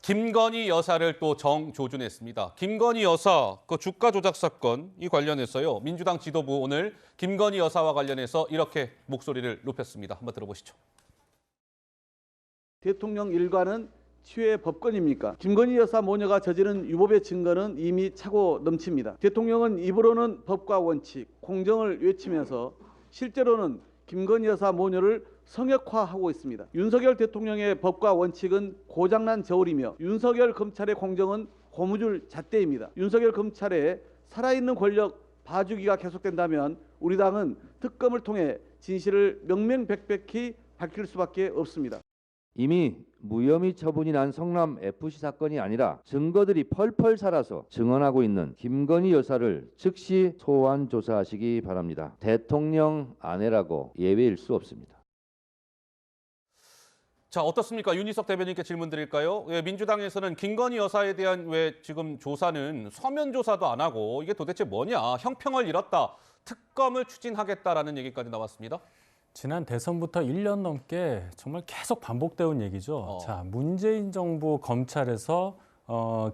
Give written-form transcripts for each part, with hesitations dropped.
김건희 여사를 또 정조준했습니다. 김건희 여사 그 주가 조작 사건 이 관련해서요. 민주당 지도부 오늘 김건희 여사와 관련해서 이렇게 목소리를 높였습니다. 한번 들어보시죠. 대통령 일가는 치유의 법권입니까? 김건희 여사 모녀가 저지른 유법의 증거는 이미 차고 넘칩니다. 대통령은 입으로는 법과 원칙, 공정을 외치면서 실제로는 김건희 여사 모녀를 성역화하고 있습니다. 윤석열 대통령의 법과 원칙은 고장난 저울이며 윤석열 검찰의 공정은 고무줄 잣대입니다. 윤석열 검찰의 살아있는 권력 봐주기가 계속된다면 우리 당은 특검을 통해 진실을 명명백백히 밝힐 수밖에 없습니다. 이미 무혐의 처분이 난 성남 FC 사건이 아니라 증거들이 펄펄 살아서 증언하고 있는 김건희 여사를 즉시 소환 조사하시기 바랍니다. 대통령 아내라고 예외일 수 없습니다. 자, 어떻습니까? 윤희석 대변인께 질문 드릴까요? 민주당에서는 김건희 여사에 대한 왜 지금 조사는 서면 조사도 안 하고 이게 도대체 뭐냐? 형평을 잃었다. 특검을 추진하겠다라는 얘기까지 나왔습니다. 지난 대선부터 1년 넘게 정말 계속 반복되온 얘기죠. 자, 문재인 정부 검찰에서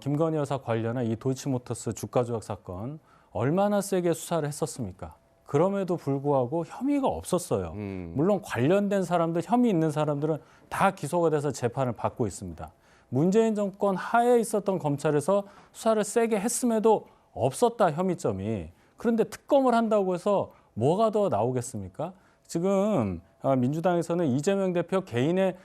김건희 여사 관련한 이 도이치모터스 주가 조작 사건 얼마나 세게 수사를 했었습니까? 그럼에도 불구하고 혐의가 없었어요. 물론 관련된 사람들, 혐의 있는 사람들은 다 기소가 돼서 재판을 받고 있습니다. 문재인 정권 하에 있었던 검찰에서 수사를 세게 했음에도 없었다, 혐의점이. 그런데 특검을 한다고 해서 뭐가 더 나오겠습니까? 지금 민주당에서는 이재명 대표 개인의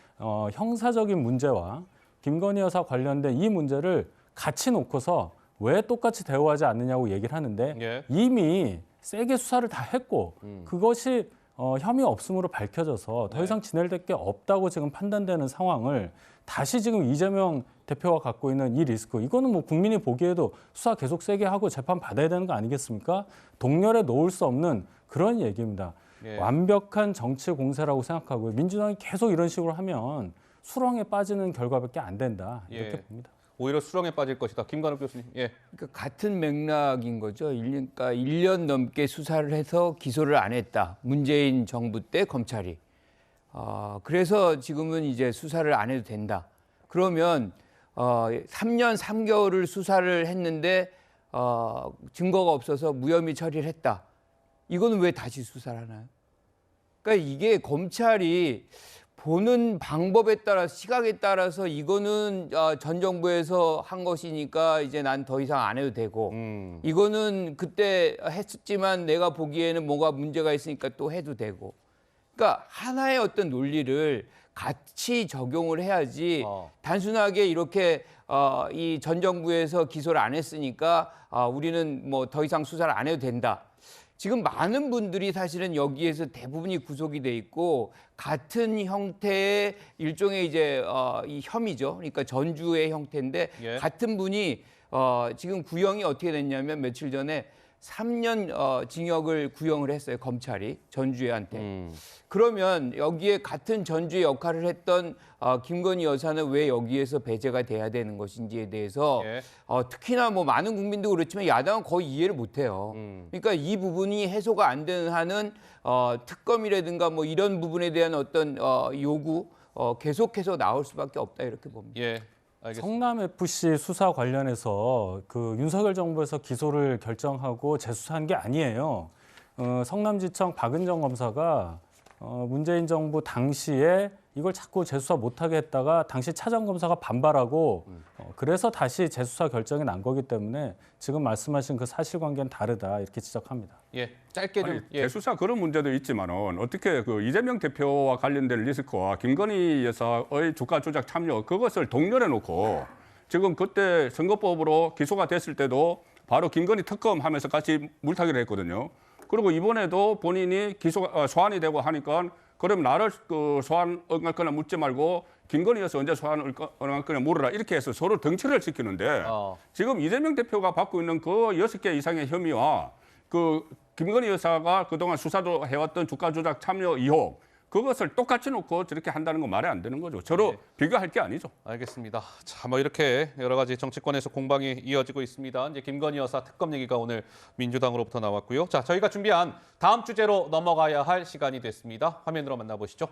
형사적인 문제와 김건희 여사 관련된 이 문제를 같이 놓고서 왜 똑같이 대우하지 않느냐고 얘기를 하는데 이미 세게 수사를 다 했고 그것이 혐의 없음으로 밝혀져서 더 이상 진행될 게 없다고 지금 판단되는 상황을 다시 지금 이재명 대표가 갖고 있는 이 리스크, 이거는 뭐 국민이 보기에도 수사 계속 세게 하고 재판 받아야 되는 거 아니겠습니까? 동렬에 놓을 수 없는 그런 얘기입니다. 완벽한 정치 공세라고 생각하고요. 민주당이 계속 이런 식으로 하면 수렁에 빠지는 결과밖에 안 된다, 이렇게 봅니다. 오히려 수렁에 빠질 것이다. 김관욱 교수님. 그러니까 같은 맥락인 거죠. 그러니까 1년 넘게 수사를 해서 기소를 안 했다. 문재인 정부 때 검찰이. 그래서 지금은 이제 수사를 안 해도 된다. 그러면 3년 3개월을 수사를 했는데 증거가 없어서 무혐의 처리를 했다. 이거는 왜 다시 수사를 하나요? 그러니까 이게 검찰이 보는 방법에 따라서, 시각에 따라서 이거는 전 정부에서 한 것이니까 이제 난 더 이상 안 해도 되고 이거는 그때 했었지만 내가 보기에는 뭐가 문제가 있으니까 또 해도 되고. 그러니까 하나의 어떤 논리를 같이 적용을 해야지 단순하게 이렇게 이 전 정부에서 기소를 안 했으니까 우리는 뭐 더 이상 수사를 안 해도 된다. 지금 많은 분들이 사실은 여기에서 대부분이 구속이 돼 있고 같은 형태의 일종의 이제 이 혐의죠. 그러니까 전주의 형태인데 같은 분이 지금 구형이 어떻게 됐냐면 며칠 전에 3년 징역을 구형을 했어요. 검찰이 전주애한테. 그러면 여기에 같은 전주의 역할을 했던 김건희 여사는 왜 여기에서 배제가 돼야 되는 것인지에 대해서 특히나 뭐 많은 국민도 그렇지만 야당은 거의 이해를 못해요. 그러니까 이 부분이 해소가 안 되는 한은 특검이라든가 뭐 이런 부분에 대한 어떤 요구 계속해서 나올 수밖에 없다, 이렇게 봅니다. 성남 FC 수사 관련해서 그 윤석열 정부에서 기소를 결정하고 재수사한 게 아니에요. 성남지청 박은정 검사가 문재인 정부 당시에 이걸 자꾸 재수사 못하게 했다가 당시 차장 검사가 반발하고 그래서 다시 재수사 결정이 난 거기 때문에 지금 말씀하신 그 사실관계는 다르다, 이렇게 지적합니다. 짧게 좀. 재수사 그런 문제도 있지만은 어떻게 그 이재명 대표와 관련된 리스크와 김건희 여사의 주가 조작 참여 그것을 동렬해 놓고 지금 그때 선거법으로 기소가 됐을 때도 바로 김건희 특검 하면서 같이 물타기를 했거든요. 그리고 이번에도 본인이 소환이 되고 하니까 그럼 나를 그 소환 응할 거나 묻지 말고 김건희 여사 언제 소환 응할 거나 물어라, 이렇게 해서 서로 덩치를 시키는데 지금 이재명 대표가 받고 있는 그 6개 이상의 혐의와 그 김건희 여사가 그동안 수사도 해왔던 주가 조작 참여 의혹, 그것을 똑같이 놓고 저렇게 한다는 건 말이 안 되는 거죠. 서로 비교할 게 아니죠. 알겠습니다. 자, 뭐 이렇게 여러 가지 정치권에서 공방이 이어지고 있습니다. 이제 김건희 여사 특검 얘기가 오늘 민주당으로부터 나왔고요. 자, 저희가 준비한 다음 주제로 넘어가야 할 시간이 됐습니다. 화면으로 만나보시죠.